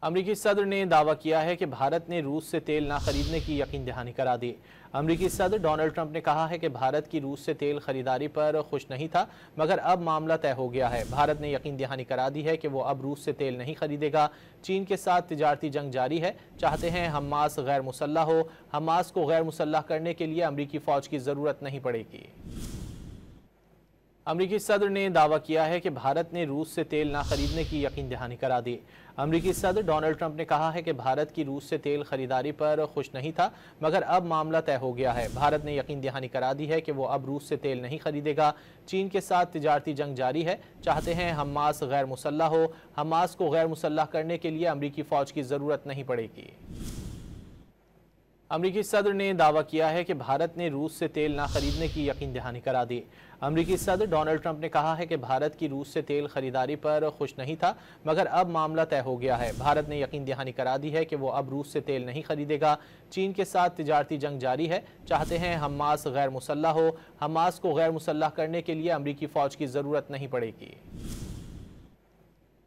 अमरीकी सदर ने दावा किया है कि भारत ने रूस से तेल ना खरीदने की यकीन दहानी करा दी। अमरीकी सदर डोनाल्ड ट्रंप ने कहा है कि भारत की रूस से तेल खरीदारी पर खुश नहीं था, मगर अब मामला तय हो गया है। भारत ने यकीन दहानी करा दी है कि वो अब रूस से तेल नहीं खरीदेगा। चीन के साथ तिजारती जंग जारी है। चाहते हैं हमास गैर मुसल्लह हो। हमास को गैर मुसल्लह करने के लिए अमरीकी फौज की जरूरत नहीं पड़ेगी। अमरीकी सदर ने दावा किया है कि भारत ने रूस से तेल ना खरीदने की यकीन दहानी करा दी। अमरीकी सदर डोनाल्ड ट्रंप ने कहा है कि भारत की रूस से तेल खरीदारी पर खुश नहीं था, मगर अब मामला तय हो गया है। भारत ने यकीन दहानी करा दी है कि वो अब रूस से तेल नहीं खरीदेगा। चीन के साथ तिजारती जंग जारी है। चाहते हैं हमास गैर मुसल्लह हो। हमास को गैर मुसल्लह करने के लिए अमरीकी फौज की जरूरत नहीं पड़ेगी। अमरीकी सदर ने दावा किया है कि भारत ने रूस से तेल ना खरीदने की यकीन दहानी करा दी। अमरीकी सदर डोनाल्ड ट्रंप ने कहा है कि भारत की रूस से तेल खरीदारी पर खुश नहीं था, मगर अब मामला तय हो गया है। भारत ने यकीन दहानी करा दी है कि वो अब रूस से तेल नहीं खरीदेगा। चीन के साथ तिजारती जंग जारी है। चाहते हैं हमास गैर मुसल्लह हो। हमास को गैर मुसल्लह करने के लिए अमरीकी फौज की जरूरत नहीं पड़ेगी।